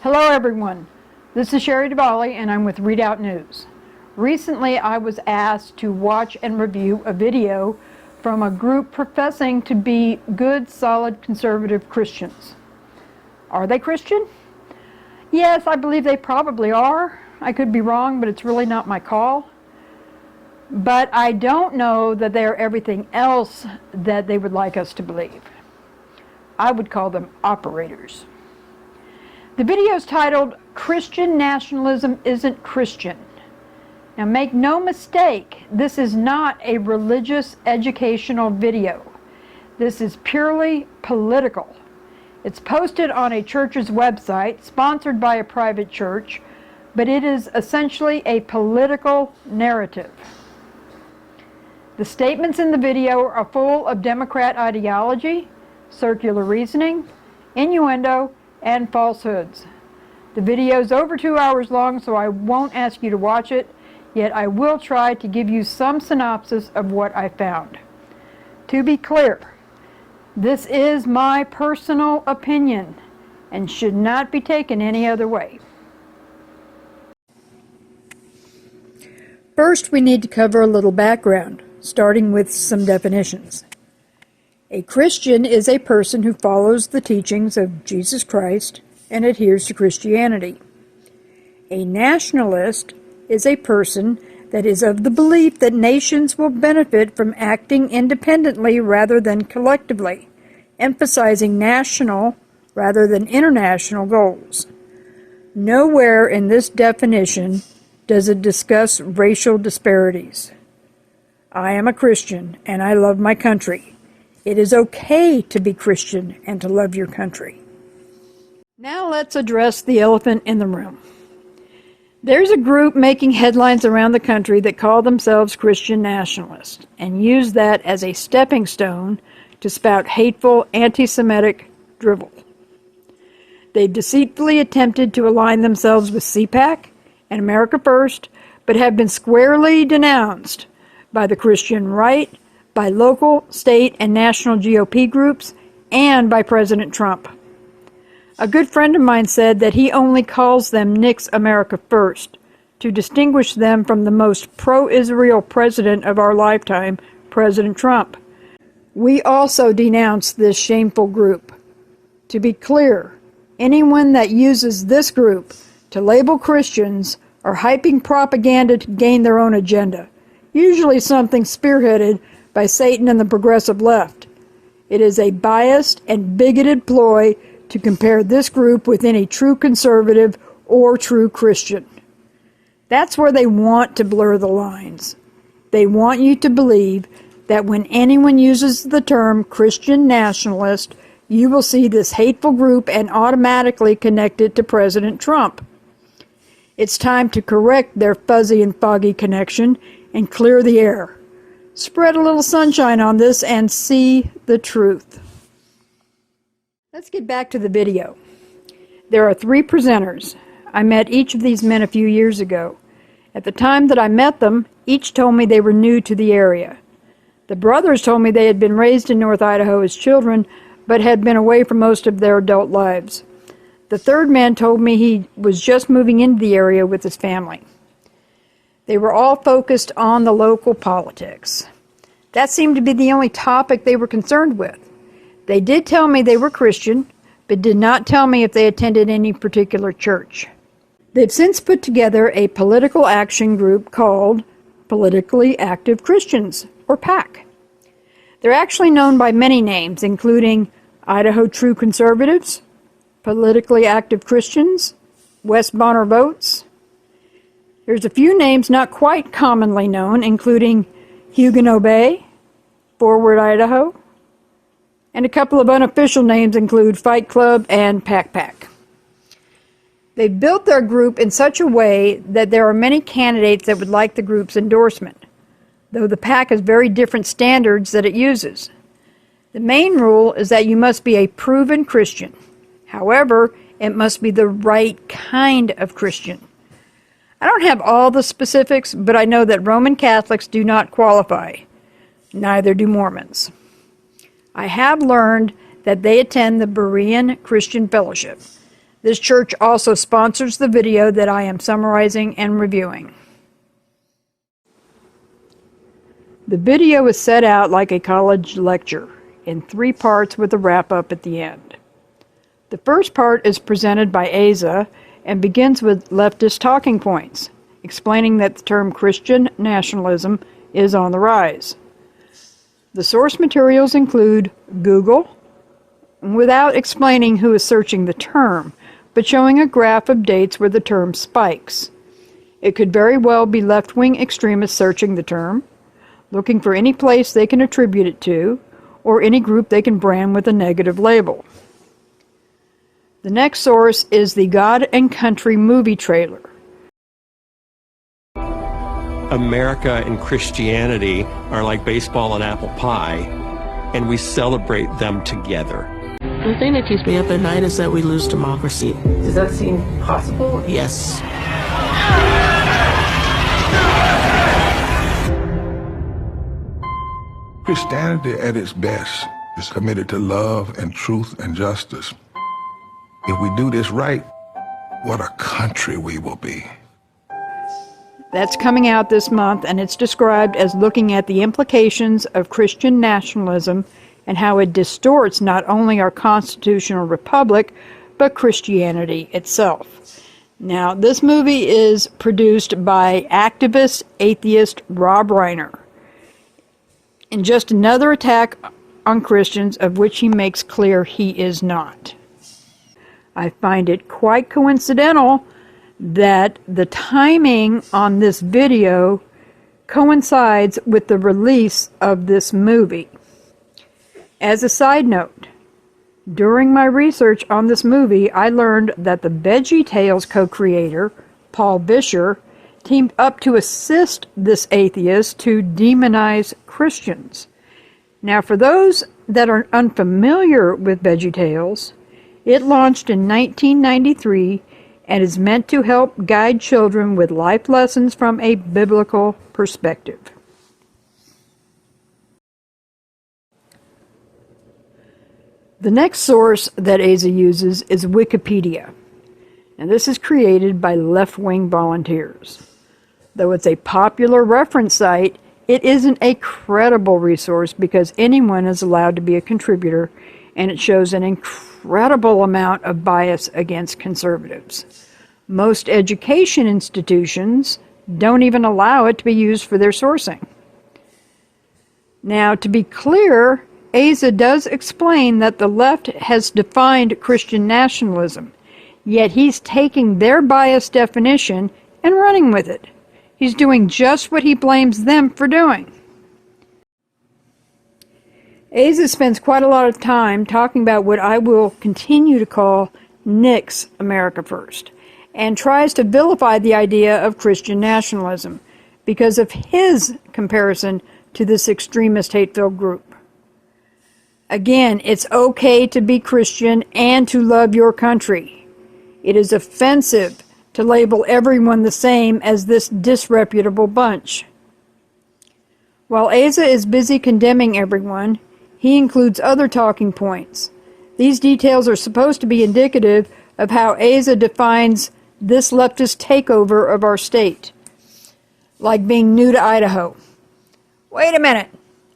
Hello everyone, this is Shari Dovale and I'm with Redoubt News. Recently I was asked to watch and review a video from a group professing to be good, solid, conservative Christians. Are they Christian? Yes, I believe they probably are. I could be wrong, but it's really not my call. But I don't know that they are everything else that they would like us to believe. I would call them operators. The video is titled, Christian Nationalism Isn't Christian. Now make no mistake, this is not a religious educational video. This is purely political. It's posted on a church's website, sponsored by a private church, but it is essentially a political narrative. The statements in the video are full of Democrat ideology, circular reasoning, innuendo, and falsehoods. The video is over 2 hours long, so I won't ask you to watch it, yet I will try to give you some synopsis of what I found. To be clear, this is my personal opinion and should not be taken any other way. First, we need to cover a little background, starting with some definitions. A Christian is a person who follows the teachings of Jesus Christ and adheres to Christianity. A nationalist is a person that is of the belief that nations will benefit from acting independently rather than collectively, emphasizing national rather than international goals. Nowhere in this definition does it discuss racial disparities. I am a Christian and I love my country. It is okay to be Christian and to love your country. Now let's address the elephant in the room. There's a group making headlines around the country that call themselves Christian nationalists and use that as a stepping stone to spout hateful anti-Semitic drivel. They've deceitfully attempted to align themselves with CPAC and America First, but have been squarely denounced by the Christian right, by local, state, and national GOP groups, and by President Trump. A good friend of mine said that he only calls them Nix America First to distinguish them from the most pro-Israel president of our lifetime, President Trump. We also denounce this shameful group. To be clear, anyone that uses this group to label Christians are hyping propaganda to gain their own agenda, usually something spearheaded by Satan and the progressive left. It is a biased and bigoted ploy to compare this group with any true conservative or true Christian. That's where they want to blur the lines. They want you to believe that when anyone uses the term Christian nationalist, you will see this hateful group and automatically connect it to President Trump. It's time to correct their fuzzy and foggy connection and clear the air. Spread a little sunshine on this and see the truth. Let's get back to the video. There are 3 presenters. I met each of these men a few years ago. At the time that I met them, each told me they were new to the area. The brothers told me they had been raised in North Idaho as children, but had been away for most of their adult lives. The third man told me he was just moving into the area with his family. They were all focused on the local politics. That seemed to be the only topic they were concerned with. They did tell me they were Christian, but did not tell me if they attended any particular church. They've since put together a political action group called Politically Active Christians, or PAC. They're actually known by many names, including Idaho True Conservatives, Politically Active Christians, West Bonner Votes. There's a few names not quite commonly known, including Huguenot Bay, Forward Idaho, and a couple of unofficial names include Fight Club and PAC. They've built their group in such a way that there are many candidates that would like the group's endorsement, though the PAC has very different standards that it uses. The main rule is that you must be a proven Christian. However, it must be the right kind of Christian. I don't have all the specifics, but I know that Roman Catholics do not qualify. Neither do Mormons. I have learned that they attend the Berean Christian Fellowship. This church also sponsors the video that I am summarizing and reviewing. The video is set out like a college lecture in 3 parts with a wrap-up at the end. The first part is presented by Asa and begins with leftist talking points, explaining that the term Christian nationalism is on the rise. The source materials include Google, without explaining who is searching the term, but showing a graph of dates where the term spikes. It could very well be left-wing extremists searching the term, looking for any place they can attribute it to, or any group they can brand with a negative label. The next source is the God and Country movie trailer. America and Christianity are like baseball and apple pie, and we celebrate them together. The thing that keeps me up at night is that we lose democracy. Does that seem possible? Yes. Christianity at its best is committed to love and truth and justice. If we do this right, what a country we will be. That's coming out this month, and it's described as looking at the implications of Christian nationalism and how it distorts not only our constitutional republic, but Christianity itself. Now, this movie is produced by activist atheist Rob Reiner, in just another attack on Christians, of which he makes clear he is not. I find it quite coincidental that the timing on this video coincides with the release of this movie. As a side note, during my research on this movie, I learned that the VeggieTales co-creator, Paul Vischer, teamed up to assist this atheist to demonize Christians. Now, for those that are unfamiliar with VeggieTales, it launched in 1993 and is meant to help guide children with life lessons from a biblical perspective. The next source that Asa uses is Wikipedia, and this is created by left-wing volunteers. Though it's a popular reference site, it isn't a credible resource because anyone is allowed to be a contributor, and it shows an incredible amount of bias against conservatives. Most education institutions don't even allow it to be used for their sourcing. Now, to be clear, Asa does explain that the left has defined Christian nationalism, yet he's taking their biased definition and running with it. He's doing just what he blames them for doing. Asa spends quite a lot of time talking about what I will continue to call Nick's America First, and tries to vilify the idea of Christian nationalism because of his comparison to this extremist hate-filled group. Again, it's okay to be Christian and to love your country. It is offensive to label everyone the same as this disreputable bunch. While Asa is busy condemning everyone, he includes other talking points. These details are supposed to be indicative of how Asa defines this leftist takeover of our state, like being new to Idaho. Wait a minute.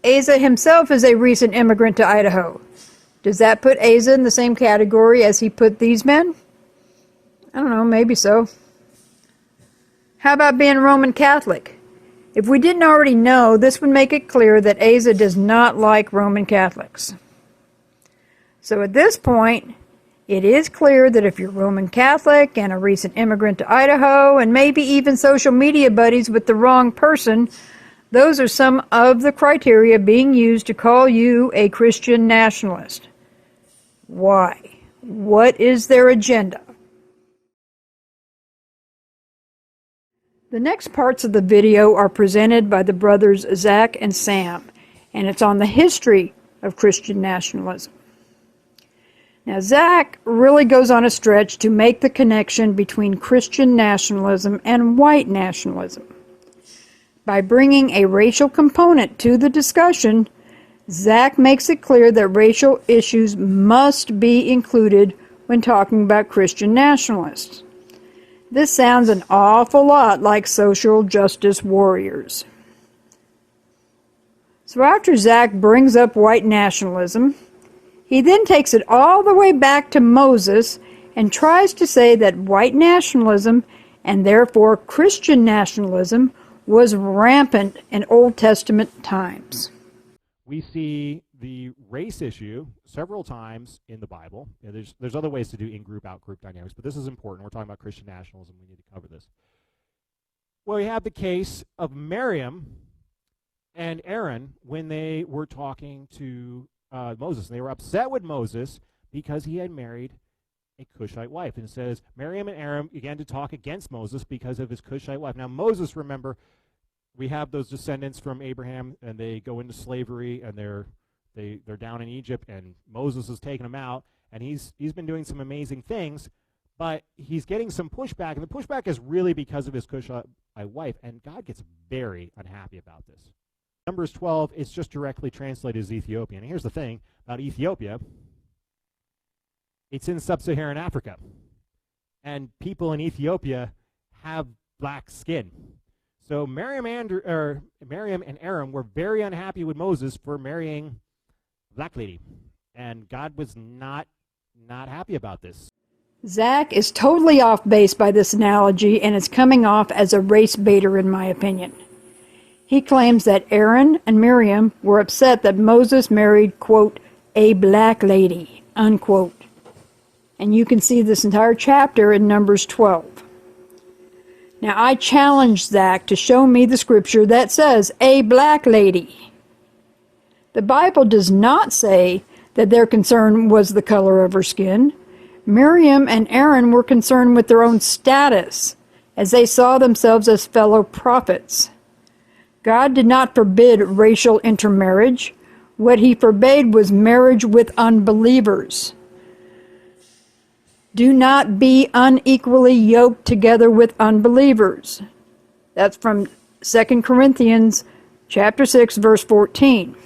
Asa himself is a recent immigrant to Idaho. Does that put Asa in the same category as he put these men? I don't know, maybe so. How about being Roman Catholic? If we didn't already know, this would make it clear that Asa does not like Roman Catholics. So at this point, it is clear that if you're Roman Catholic and a recent immigrant to Idaho, and maybe even social media buddies with the wrong person, those are some of the criteria being used to call you a Christian nationalist. Why? What is their agenda? The next parts of the video are presented by the brothers Zach and Sam, and it's on the history of Christian nationalism. Now, Zach really goes on a stretch to make the connection between Christian nationalism and white nationalism. By bringing a racial component to the discussion, Zach makes it clear that racial issues must be included when talking about Christian nationalists. This sounds an awful lot like social justice warriors. So after Zach brings up white nationalism, he then takes it all the way back to Moses and tries to say that white nationalism, and therefore Christian nationalism, was rampant in Old Testament times. We see the race issue several times in the Bible. There's other ways to do in-group, out-group dynamics, but this is important. We're talking about Christian nationalism. We need to cover this. Well, we have the case of Miriam and Aaron when they were talking to Moses. And they were upset with Moses because he had married a Cushite wife. And it says Miriam and Aaron began to talk against Moses because of his Cushite wife. Now Moses, remember, we have those descendants from Abraham, and they go into slavery, and they're down in Egypt, and Moses is taking them out, and he's been doing some amazing things, but he's getting some pushback, and the pushback is really because of his Cushite wife, and God gets very unhappy about this. Numbers 12, it's just directly translated as Ethiopian. And here's the thing about Ethiopia. It's in sub-Saharan Africa, and people in Ethiopia have black skin. So Miriam and Aaron were very unhappy with Moses for marrying a black lady, and God was not happy about this. Zach is totally off base by this analogy, and is coming off as a race baiter in my opinion. He claims that Aaron and Miriam were upset that Moses married, quote, a black lady, unquote. And you can see this entire chapter in Numbers 12. Now, I challenge Zach to show me the scripture that says, a black lady. The Bible does not say that their concern was the color of her skin. Miriam and Aaron were concerned with their own status, as they saw themselves as fellow prophets. God did not forbid racial intermarriage. What he forbade was marriage with unbelievers. Do not be unequally yoked together with unbelievers. That's from 2 Corinthians chapter 6, verse 14.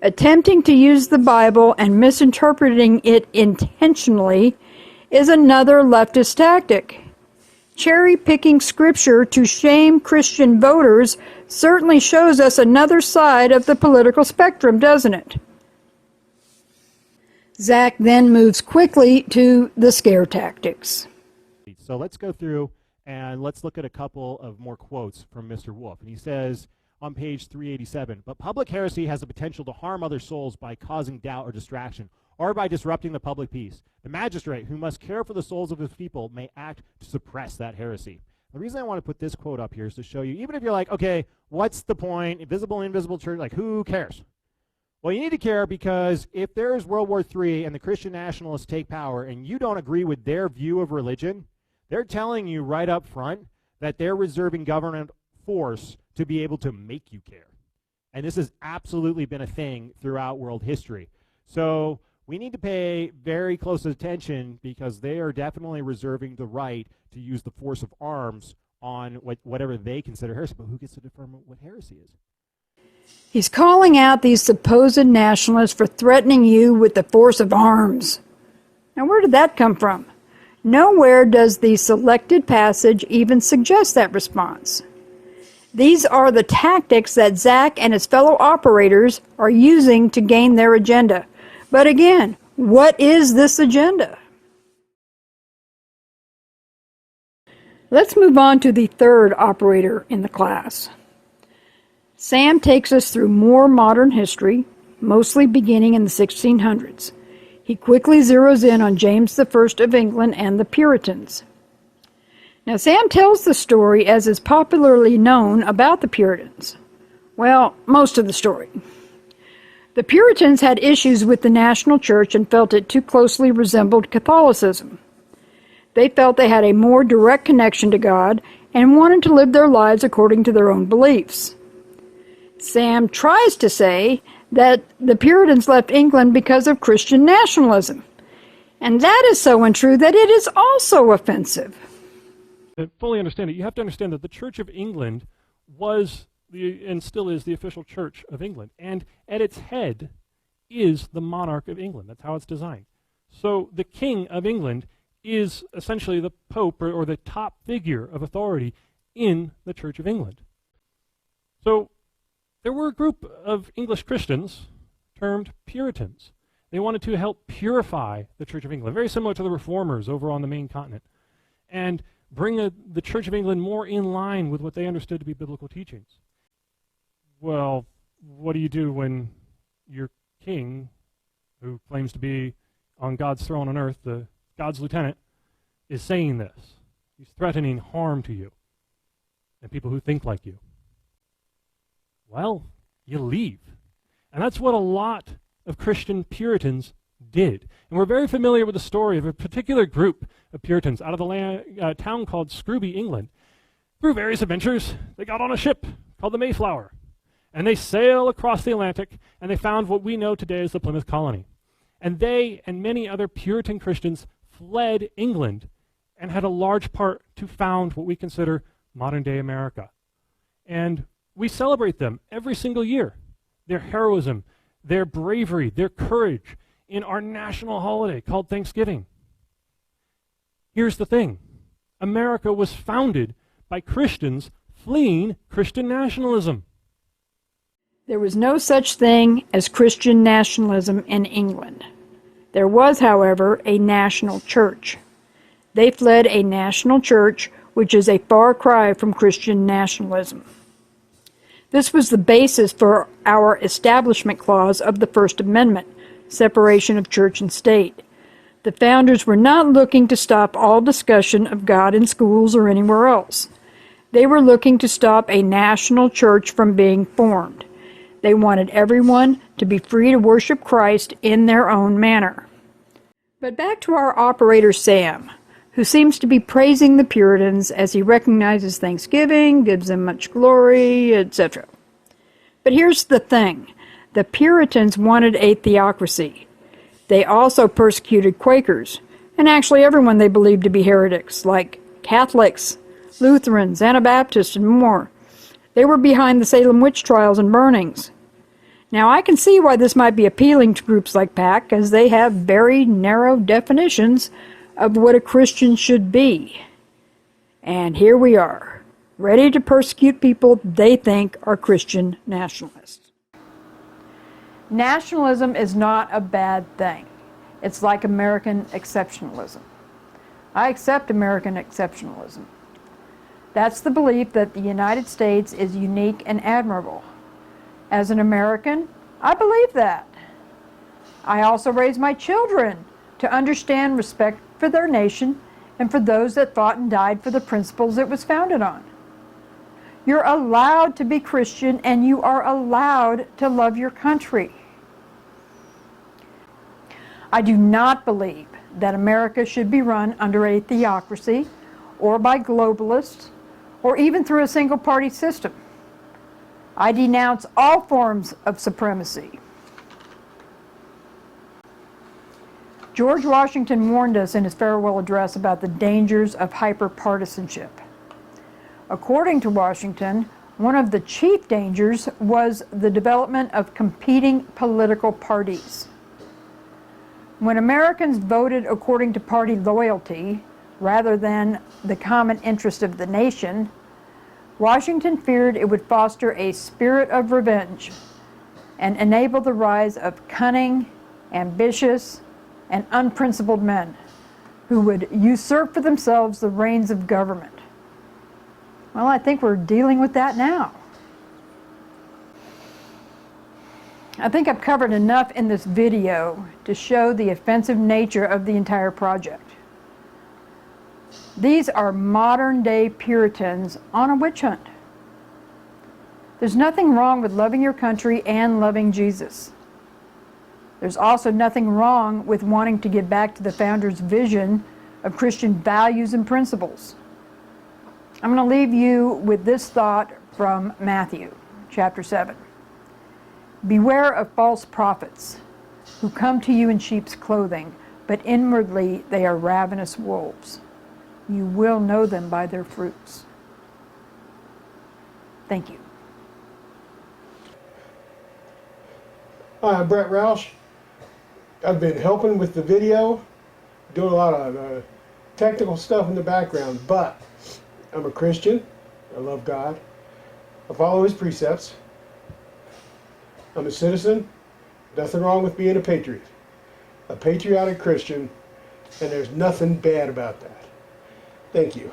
Attempting to use the Bible and misinterpreting it intentionally is another leftist tactic. Cherry-picking scripture to shame Christian voters certainly shows us another side of the political spectrum, doesn't it? Zach then moves quickly to the scare tactics. So let's go through and let's look at a couple of more quotes from Mr. Wolf. And he says on page 387, but public heresy has the potential to harm other souls by causing doubt or distraction, or by disrupting the public peace. The magistrate, who must care for the souls of his people, may act to suppress that heresy. The reason I want to put this quote up here is to show you, even if you're like, okay, what's the point? Visible, invisible church, like who cares? Well, you need to care, because if there's World War III and the Christian nationalists take power and you don't agree with their view of religion, they're telling you right up front that they're reserving government force to be able to make you care. And this has absolutely been a thing throughout world history. So we need to pay very close attention, because they are definitely reserving the right to use the force of arms on whatever they consider heresy. But who gets to determine what heresy is? He's calling out these supposed nationalists for threatening you with the force of arms. Now, where did that come from? Nowhere does the selected passage even suggest that response. These are the tactics that Zach and his fellow operators are using to gain their agenda. But again, what is this agenda? Let's move on to the third operator in the class. Sam takes us through more modern history, mostly beginning in the 1600s. He quickly zeroes in on James I of England and the Puritans. Now, Sam tells the story as is popularly known about the Puritans. Well, most of the story. The Puritans had issues with the national church and felt it too closely resembled Catholicism. They felt they had a more direct connection to God and wanted to live their lives according to their own beliefs. Sam tries to say that the Puritans left England because of Christian nationalism. And that is so untrue that it is also offensive. To fully understand it, you have to understand that the Church of England was and still is the official church of England. And at its head is the monarch of England. That's how it's designed. So the King of England is essentially the Pope or the top figure of authority in the Church of England. So there were a group of English Christians termed Puritans. They wanted to help purify the Church of England, very similar to the Reformers over on the main continent, and bring the Church of England more in line with what they understood to be biblical teachings. Well, what do you do when your king, who claims to be on God's throne on earth, God's lieutenant, is saying this? He's threatening harm to you and people who think like you. Well, you leave. And that's what a lot of Christian Puritans did. And we're very familiar with the story of a particular group of Puritans out of the town called Scrooby, England. Through various adventures, they got on a ship called the Mayflower. And they sailed across the Atlantic, and they found what we know today as the Plymouth Colony. And they and many other Puritan Christians fled England and had a large part to found what we consider modern-day America. And we celebrate them every single year. Their heroism, their bravery, their courage in our national holiday called Thanksgiving. Here's the thing. America was founded by Christians fleeing Christian nationalism. There was no such thing as Christian nationalism in England. There was, however, a national church. They fled a national church, which is a far cry from Christian nationalism. This was the basis for our Establishment Clause of the First Amendment, separation of church and state. The founders were not looking to stop all discussion of God in schools or anywhere else. They were looking to stop a national church from being formed. They wanted everyone to be free to worship Christ in their own manner. But back to our operator Sam, who seems to be praising the Puritans as he recognizes Thanksgiving, gives them much glory, etc. But here's the thing. The Puritans wanted a theocracy. They also persecuted Quakers, and actually everyone they believed to be heretics, like Catholics, Lutherans, Anabaptists, and more. They were behind the Salem witch trials and burnings. Now, I can see why this might be appealing to groups like PAC, as they have very narrow definitions of what a Christian should be. And here we are, ready to persecute people they think are Christian nationalists. Nationalism is not a bad thing. It's like American exceptionalism. I accept American exceptionalism. That's the belief that the United States is unique and admirable. As an American, I believe that. I also raise my children to understand respect for their nation and for those that fought and died for the principles it was founded on. You're allowed to be Christian, and you are allowed to love your country. I do not believe that America should be run under a theocracy or by globalists or even through a single-party system. I denounce all forms of supremacy. George Washington warned us in his farewell address about the dangers of hyperpartisanship. According to Washington, one of the chief dangers was the development of competing political parties. When Americans voted according to party loyalty rather than the common interest of the nation, Washington feared it would foster a spirit of revenge and enable the rise of cunning, ambitious, and unprincipled men who would usurp for themselves the reins of government. Well, I think we're dealing with that now. I think I've covered enough in this video to show the offensive nature of the entire project. These are modern-day Puritans on a witch hunt. There's nothing wrong with loving your country and loving Jesus. There's also nothing wrong with wanting to get back to the founders' vision of Christian values and principles. I'm going to leave you with this thought from Matthew, chapter 7. Beware of false prophets who come to you in sheep's clothing, but inwardly they are ravenous wolves. You will know them by their fruits. Thank you. Hi, I'm Brett Roush. I've been helping with the video, doing a lot of technical stuff in the background, but I'm a Christian. I love God. I follow His precepts. I'm a citizen. Nothing wrong with being a patriot. A patriotic Christian, and there's nothing bad about that. Thank you.